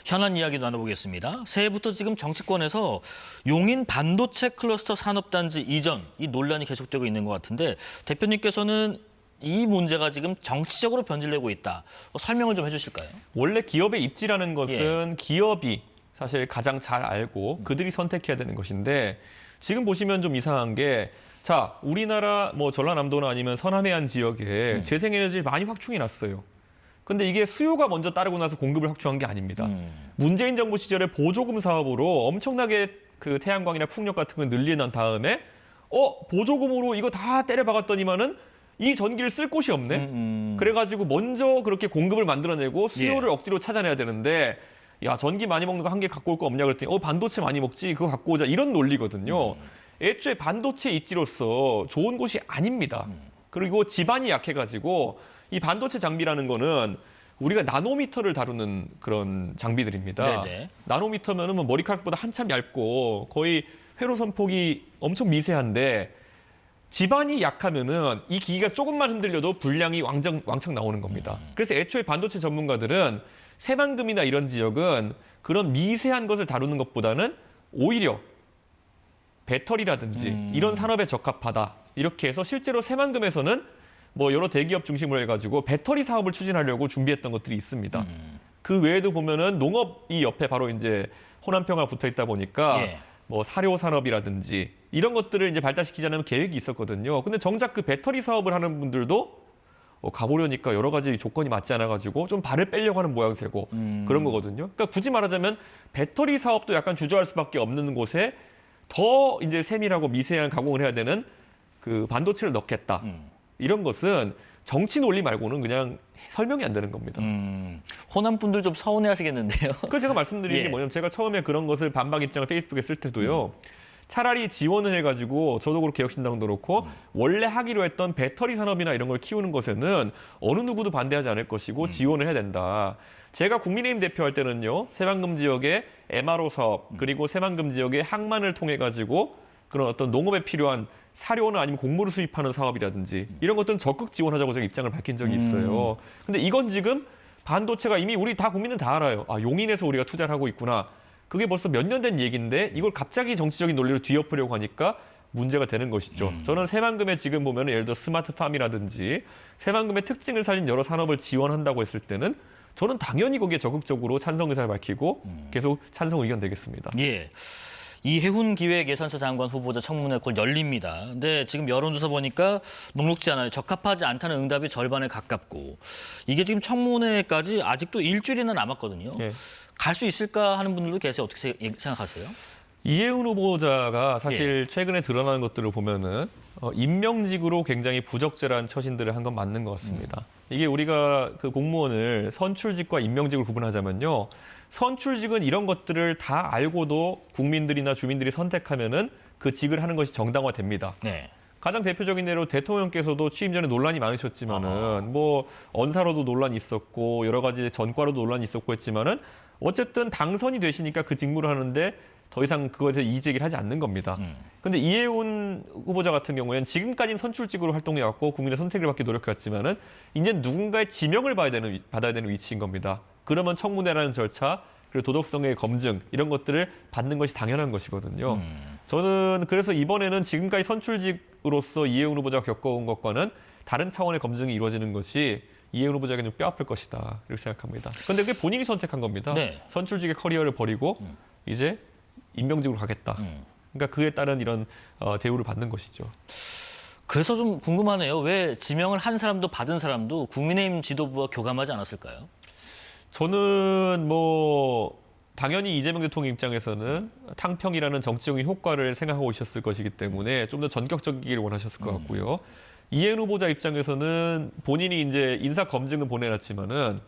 현안 이야기 나눠보겠습니다. 새해부터 지금 정치권에서 용인 반도체 클러스터 산업단지 이전 이 논란이 계속되고 있는 것 같은데 대표님께서는 이 문제가 지금 정치적으로 변질되고 있다. 설명을 좀 해주실까요? 원래 기업의 입지라는 것은 기업이 사실 가장 잘 알고 그들이 선택해야 되는 것인데 지금 보시면 좀 이상한 게 자, 우리나라 뭐 전라남도나 아니면 서남해안 지역에 재생에너지를 많이 확충해 놨어요. 근데 이게 수요가 먼저 따르고 나서 공급을 확충한 게 아닙니다. 문재인 정부 시절에 보조금 사업으로 엄청나게 그 태양광이나 풍력 같은 걸 늘려난 다음에 보조금으로 이거 다 때려박았더니만은 이 전기를 쓸 곳이 없네. 그래가지고 먼저 그렇게 공급을 만들어내고 수요를 억지로 찾아내야 되는데 야 전기 많이 먹는 거 한 개 갖고 올 거 없냐 그랬더니 반도체 많이 먹지 그거 갖고 오자 이런 논리거든요. 애초에 반도체 입지로서 좋은 곳이 아닙니다. 그리고 지반이 약해가지고 이 반도체 장비라는 거는 우리가 나노미터를 다루는 그런 장비들입니다. 네네. 나노미터면은 뭐 머리카락보다 한참 얇고 거의 회로선 폭이 엄청 미세한데 지반이 약하면은 이 기기가 조금만 흔들려도 불량이 왕창 나오는 겁니다. 그래서 애초에 반도체 전문가들은 새만금이나 이런 지역은 그런 미세한 것을 다루는 것보다는 오히려 배터리라든지 이런 산업에 적합하다. 이렇게 해서 실제로 새만금에서는 뭐 여러 대기업 중심으로 해가지고 배터리 사업을 추진하려고 준비했던 것들이 있습니다. 그 외에도 보면은 농업이 옆에 바로 이제 호남평화 붙어 있다 보니까 뭐 사료 산업이라든지 이런 것들을 이제 발달시키자는 계획이 있었거든요. 근데 정작 그 배터리 사업을 하는 분들도 가보려니까 여러 가지 조건이 맞지 않아가지고 좀 발을 빼려고 하는 모양새고 그런 거거든요. 그러니까 굳이 말하자면 배터리 사업도 약간 주저할 수밖에 없는 곳에 더 이제 세밀하고 미세한 가공을 해야 되는 그 반도체를 넣겠다. 이런 것은 정치 논리 말고는 그냥 설명이 안 되는 겁니다. 호남 분들 좀 서운해하시겠는데요. 그래서 제가 말씀드리는 게 뭐냐면 제가 처음에 그런 것을 반박 입장을 페이스북에 쓸 때도요. 차라리 지원을 해가지고 저도 그렇고 개혁신당도 그렇고 원래 하기로 했던 배터리 산업이나 이런 걸 키우는 것에는 어느 누구도 반대하지 않을 것이고 지원을 해야 된다. 제가 국민의힘 대표할 때는요. 새만금 지역의 MRO 사업 그리고 새만금 지역의 항만을 통해 가지고 그런 어떤 농업에 필요한 사료나 아니면 곡물을 수입하는 사업이라든지 이런 것들은 적극 지원하자고 제가 입장을 밝힌 적이 있어요. 근데 이건 지금 반도체가 이미 우리 다 국민은 다 알아요. 아, 용인에서 우리가 투자를 하고 있구나. 그게 벌써 몇 년 된 얘기인데 이걸 갑자기 정치적인 논리로 뒤엎으려고 하니까 문제가 되는 것이죠. 저는 새만금에 지금 보면 예를 들어 스마트팜이라든지 새만금의 특징을 살린 여러 산업을 지원한다고 했을 때는 저는 당연히 거기에 적극적으로 찬성 의사를 밝히고 계속 찬성 의견 내겠습니다. 예. 이해훈 기획예산처 장관 후보자 청문회 곧 열립니다. 근데 지금 여론조사 보니까 녹록지 않아요. 적합하지 않다는 응답이 절반에 가깝고 이게 지금 청문회까지 아직도 일주일이나 남았거든요. 갈 수 있을까 하는 분들도 계세요. 어떻게 생각하세요? 이해훈 후보자가 사실 최근에 드러나는 것들을 보면은 임명직으로 굉장히 부적절한 처신들을 한 건 맞는 것 같습니다. 이게 우리가 그 공무원을 선출직과 임명직을 구분하자면요. 선출직은 이런 것들을 다 알고도 국민들이나 주민들이 선택하면은 그 직을 하는 것이 정당화됩니다. 가장 대표적인 예로 대통령께서도 취임 전에 논란이 많으셨지만은 뭐 언사로도 논란이 있었고 여러 가지 전과로도 논란이 있었고 했지만은 어쨌든 당선이 되시니까 그 직무를 하는데 더 이상 그것에 대해 이의제기를 하지 않는 겁니다. 그런데 이해훈 후보자 같은 경우에는 지금까지는 선출직으로 활동해왔고 국민의 선택을 받기 노력해왔지만은 이제 누군가의 지명을 받아야 되는 위치인 겁니다. 그러면 청문회라는 절차 그리고 도덕성의 검증 이런 것들을 받는 것이 당연한 것이거든요. 저는 그래서 이번에는 지금까지 선출직으로서 이해훈 후보자가 겪어온 것과는 다른 차원의 검증이 이루어지는 것이 이해훈 후보자에게 좀 뼈아플 것이다 이렇게 생각합니다. 그런데 그게 본인이 선택한 겁니다. 선출직의 커리어를 버리고 이제 임명직으로 가겠다. 그러니까 그에 따른 이런 대우를 받는 것이죠. 그래서 좀 궁금하네요. 왜 지명을 한 사람도 받은 사람도 국민의힘 지도부와 교감하지 않았을까요? 저는 뭐 당연히 이재명 대통령 입장에서는 탕평이라는 정치적인 효과를 생각하고 오셨을 것이기 때문에 좀 더 전격적이기를 원하셨을 것 같고요. 이해훈 후보자 입장에서는 본인이 이제 인사 검증은 보내놨지만은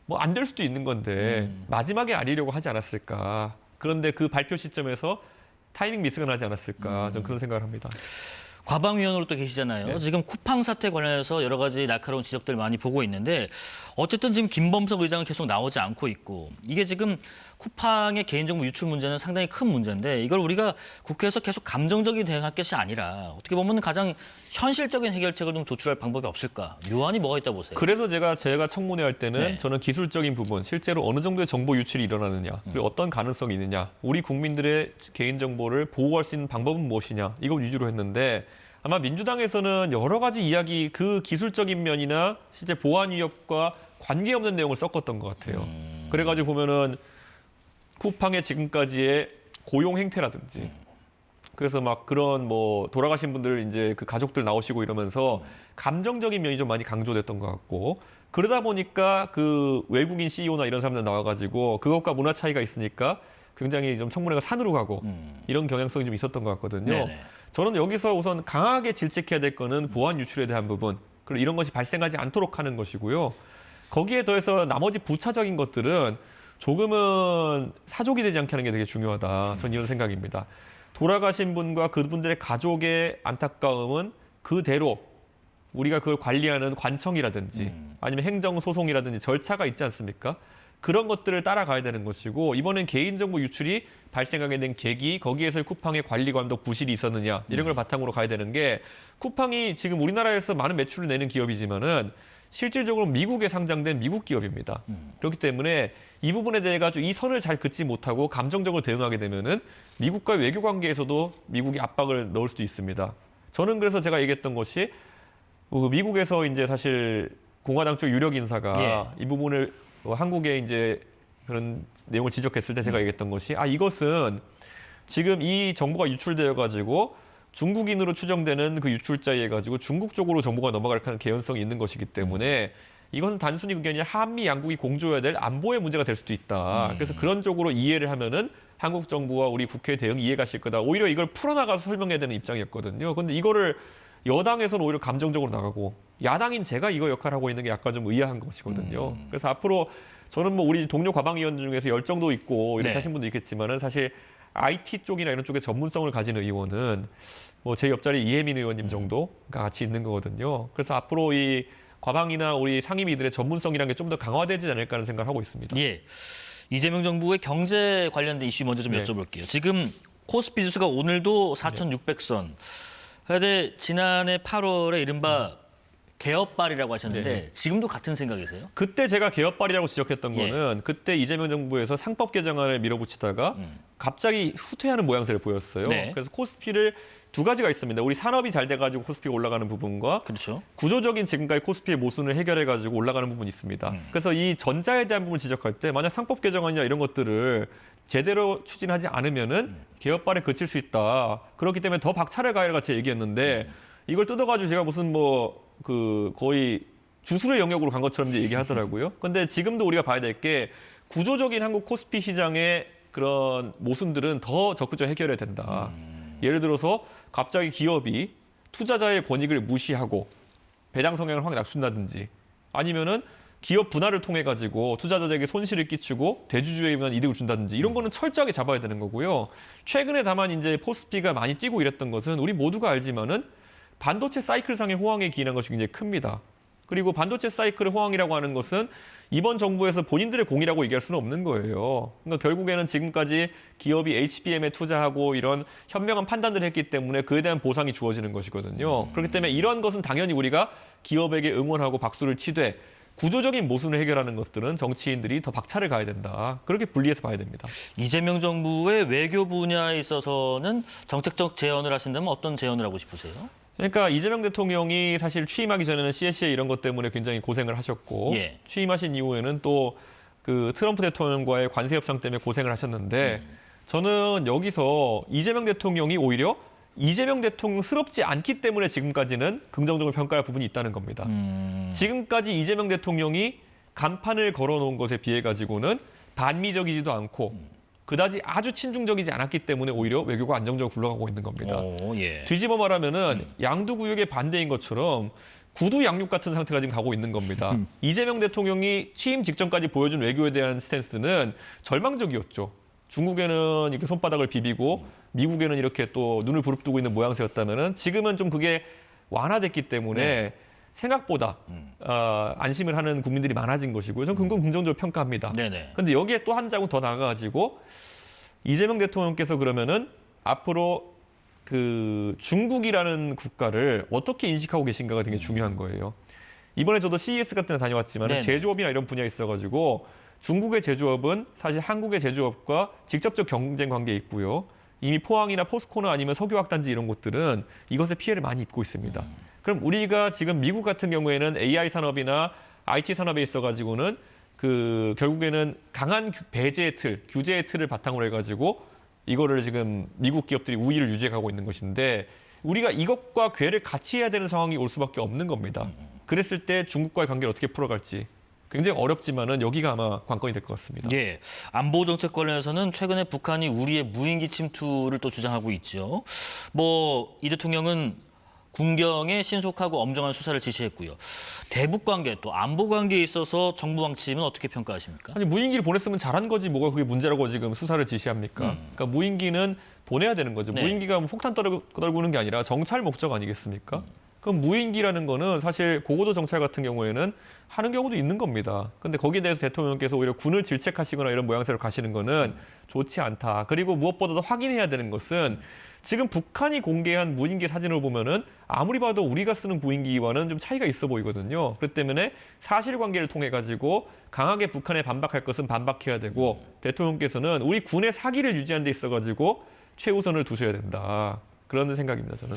뭐 안 될 수도 있는 건데 마지막에 알리려고 하지 않았을까. 그런데 그 발표 시점에서 타이밍 미스가 나지 않았을까. 저는 그런 생각을 합니다. 과방위원으로 또 계시잖아요. 네. 지금 쿠팡 사태 관련해서 여러 가지 날카로운 지적들 많이 보고 있는데 어쨌든 지금 김범석 의장은 계속 나오지 않고 있고 이게 지금 쿠팡의 개인정보 유출 문제는 상당히 큰 문제인데 이걸 우리가 국회에서 계속 감정적인 대응할 것이 아니라 어떻게 보면 가장 현실적인 해결책을 좀 도출할 방법이 없을까? 묘안이 뭐가 있다 보세요? 그래서 제가 청문회 할 때는 네. 저는 기술적인 부분, 실제로 어느 정도의 정보 유출이 일어나느냐, 그리고 어떤 가능성이 있느냐, 우리 국민들의 개인정보를 보호할 수 있는 방법은 무엇이냐, 이걸 위주로 했는데 아마 민주당에서는 여러 가지 이야기, 그 기술적인 면이나 실제 보안 위협과 관계없는 내용을 섞었던 것 같아요. 그래가지고 보면은 쿠팡의 지금까지의 고용 행태라든지 그래서 막 그런 뭐 돌아가신 분들 이제 그 가족들 나오시고 이러면서 감정적인 면이 좀 많이 강조됐던 것 같고 그러다 보니까 그 외국인 CEO나 이런 사람들 나와가지고 그것과 문화 차이가 있으니까 굉장히 좀 청문회가 산으로 가고 이런 경향성이 좀 있었던 것 같거든요. 네네. 저는 여기서 우선 강하게 질책해야 될 거는 보안 유출에 대한 부분 그리고 이런 것이 발생하지 않도록 하는 것이고요. 거기에 더해서 나머지 부차적인 것들은 조금은 사족이 되지 않게 하는 게 되게 중요하다. 저는 이런 생각입니다. 돌아가신 분과 그분들의 가족의 안타까움은 그대로 우리가 그걸 관리하는 관청이라든지 아니면 행정소송이라든지 절차가 있지 않습니까? 그런 것들을 따라가야 되는 것이고 이번엔 개인정보 유출이 발생하게 된 계기, 거기에서 쿠팡의 관리 감독 부실이 있었느냐 이런 걸 바탕으로 가야 되는 게 쿠팡이 지금 우리나라에서 많은 매출을 내는 기업이지만은 실질적으로 미국에 상장된 미국 기업입니다. 그렇기 때문에 이 부분에 대해 가지고 이 선을 잘 긋지 못하고 감정적으로 대응하게 되면은 미국과 외교 관계에서도 미국이 압박을 넣을 수도 있습니다. 저는 그래서 제가 얘기했던 것이 미국에서 이제 사실 공화당 쪽 유력 인사가 이 부분을 한국에 이제 그런 내용을 지적했을 때 제가 얘기했던 것이 이것은 지금 이 정보가 유출되어 가지고 중국인으로 추정되는 그 유출자에 의해 가지고 중국 쪽으로 정보가 넘어갈 개연성이 있는 것이기 때문에 이것은 단순히 그게 아니라 한미 양국이 공조해야 될 안보의 문제가 될 수도 있다. 그래서 그런 쪽으로 이해를 하면은 한국 정부와 우리 국회 대응이 이해가 실 거다. 오히려 이걸 풀어나가서 설명해야 되는 입장이었거든요. 근데 이거를 여당에서는 오히려 감정적으로 나가고 야당인 제가 이거 역할을 하고 있는 게 약간 좀 의아한 것이거든요. 그래서 앞으로 저는 뭐 우리 동료 과방위원 중에서 열정도 있고 이렇게 하신 분도 있겠지만은 사실 IT 쪽이나 이런 쪽에 전문성을 가진 의원은 뭐 제 옆자리 이혜민 의원님 정도가 같이 있는 거거든요. 그래서 앞으로 이 과방이나 우리 상임위들의 전문성이라는 게 좀 더 강화되지 않을까 하는 생각을 하고 있습니다. 예. 이재명 정부의 경제 관련된 이슈 먼저 좀 여쭤볼게요. 지금 코스피 지수가 오늘도 4,600선. 그런데 지난해 8월에 이른바 개업발이라고 하셨는데 지금도 같은 생각이세요? 그때 제가 개업발이라고 지적했던 거는 그때 이재명 정부에서 상법 개정안을 밀어붙이다가 갑자기 후퇴하는 모양새를 보였어요. 네. 그래서 코스피를 두 가지가 있습니다. 우리 산업이 잘 돼가지고 코스피가 올라가는 부분과 그렇죠. 구조적인 지금까지 코스피의 모순을 해결해가지고 올라가는 부분이 있습니다. 그래서 이 전자에 대한 부분을 지적할 때 만약 상법 개정안이나 이런 것들을 제대로 추진하지 않으면은 개업발에 그칠 수 있다. 그렇기 때문에 더 박차를 가해라 같이 얘기했는데 이걸 뜯어가지고 제가 무슨 뭐 그 거의 주술의 영역으로 간 것처럼 이제 얘기하더라고요. 근데 지금도 우리가 봐야 될 게 구조적인 한국 코스피 시장의 그런 모순들은 더 적극적으로 해결해야 된다. 예를 들어서 갑자기 기업이 투자자의 권익을 무시하고 배당 성향을 확 낮춘다든지 아니면은 기업 분할을 통해 가지고 투자자들에게 손실을 끼치고 대주주에게만 이득을 준다든지 이런 거는 철저하게 잡아야 되는 거고요. 최근에 다만 이제 코스피가 많이 뛰고 이랬던 것은 우리 모두가 알지만은 반도체 사이클상의 호황에 기인한 것이 굉장히 큽니다. 그리고 반도체 사이클의 호황이라고 하는 것은 이번 정부에서 본인들의 공이라고 얘기할 수는 없는 거예요. 그러니까 결국에는 지금까지 기업이 HBM에 투자하고 이런 현명한 판단들을 했기 때문에 그에 대한 보상이 주어지는 것이거든요. 그렇기 때문에 이런 것은 당연히 우리가 기업에게 응원하고 박수를 치되 구조적인 모순을 해결하는 것들은 정치인들이 더 박차를 가야 된다. 그렇게 분리해서 봐야 됩니다. 이재명 정부의 외교 분야에 있어서는 정책적 제언을 하신다면 어떤 제언을 하고 싶으세요? 그러니까 이재명 대통령이 사실 취임하기 전에는 CSA 이런 것 때문에 굉장히 고생을 하셨고 취임하신 이후에는 또 그 트럼프 대통령과의 관세 협상 때문에 고생을 하셨는데 저는 여기서 이재명 대통령이 오히려 이재명 대통령스럽지 않기 때문에 지금까지는 긍정적으로 평가할 부분이 있다는 겁니다. 지금까지 이재명 대통령이 간판을 걸어놓은 것에 비해 가지고는 반미적이지도 않고 그다지 아주 친중적이지 않았기 때문에 오히려 외교가 안정적으로 굴러가고 있는 겁니다. 뒤집어 말하면은 양두구역의 반대인 것처럼 구두 양육 같은 상태가 지금 가고 있는 겁니다. 이재명 대통령이 취임 직전까지 보여준 외교에 대한 스탠스는 절망적이었죠. 중국에는 이렇게 손바닥을 비비고 미국에는 이렇게 또 눈을 부릅뜨고 있는 모양새였다면은 지금은 좀 그게 완화됐기 때문에 생각보다 안심을 하는 국민들이 많아진 것이고요. 저는 긍정적으로 평가합니다. 네네. 근데 여기에 또 한 장은 더 나가가지고 이재명 대통령께서 그러면은 앞으로 그 중국이라는 국가를 어떻게 인식하고 계신가가 되게 중요한 거예요. 이번에 저도 CES 같은 데 다녀왔지만 네네. 제조업이나 이런 분야에 있어가지고 중국의 제조업은 사실 한국의 제조업과 직접적 경쟁 관계에 있고요. 이미 포항이나 포스코나 아니면 석유화학단지 이런 곳들은 이것의 피해를 많이 입고 있습니다. 그럼 우리가 지금 미국 같은 경우에는 AI 산업이나 IT 산업에 있어가지고는 그 결국에는 강한 배제의 틀, 규제의 틀을 바탕으로 해가지고 이거를 지금 미국 기업들이 우위를 유지해가고 있는 것인데 우리가 이것과 궤를 같이 해야 되는 상황이 올 수밖에 없는 겁니다. 그랬을 때 중국과의 관계를 어떻게 풀어갈지 굉장히 어렵지만은 여기가 아마 관건이 될 것 같습니다. 예, 안보 정책 관련해서는 최근에 북한이 우리의 무인기 침투를 또 주장하고 있죠. 뭐 이 대통령은 군경에 신속하고 엄정한 수사를 지시했고요. 대북 관계 또 안보 관계에 있어서 정부 방침은 어떻게 평가하십니까? 아니 무인기를 보냈으면 잘한 거지 뭐가 그게 문제라고 지금 수사를 지시합니까? 그러니까 무인기는 보내야 되는 거죠. 네. 무인기가 뭐 폭탄 떨구는 게 아니라 정찰 목적 아니겠습니까? 그럼 무인기라는 거는 사실 고고도 정찰 같은 경우에는 하는 경우도 있는 겁니다. 근데 거기에 대해서 대통령께서 오히려 군을 질책하시거나 이런 모양새로 가시는 거는 좋지 않다. 그리고 무엇보다도 확인해야 되는 것은 지금 북한이 공개한 무인기 사진을 보면은 아무리 봐도 우리가 쓰는 무인기와는 좀 차이가 있어 보이거든요. 그렇기 때문에 사실관계를 통해 가지고 강하게 북한에 반박할 것은 반박해야 되고 대통령께서는 우리 군의 사기를 유지하는 데 있어 가지고 최우선을 두셔야 된다. 그런 생각입니다, 저는.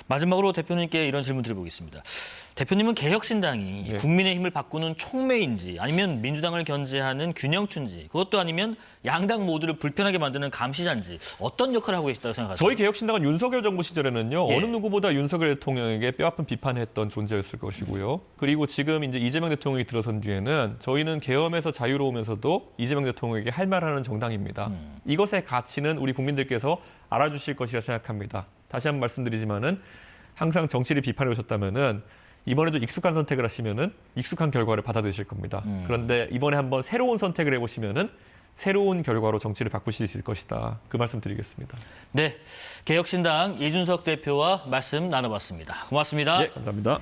마지막으로 대표님께 이런 질문 드려보겠습니다. 대표님은 개혁신당이 네. 국민의힘을 바꾸는 촉매인지 아니면 민주당을 견제하는 균형추인지 그것도 아니면 양당 모두를 불편하게 만드는 감시자인지 어떤 역할을 하고 계시다고 생각하세요? 저희 개혁신당은 윤석열 정부 시절에는요. 예. 어느 누구보다 윤석열 대통령에게 뼈아픈 비판을 했던 존재였을 것이고요. 그리고 지금 이제 이재명 대통령이 들어선 뒤에는 저희는 계엄에서 자유로우면서도 이재명 대통령에게 할 말하는 정당입니다. 이것의 가치는 우리 국민들께서 알아주실 것이라 생각합니다. 다시 한번 말씀드리지만은 항상 정치를 비판해 오셨다면은 이번에도 익숙한 선택을 하시면은 익숙한 결과를 받아들이실 겁니다. 그런데 이번에 한번 새로운 선택을 해보시면은 새로운 결과로 정치를 바꾸실 수 있을 것이다. 그 말씀 드리겠습니다. 네, 개혁신당 이준석 대표와 말씀 나눠봤습니다. 고맙습니다. 네, 감사합니다.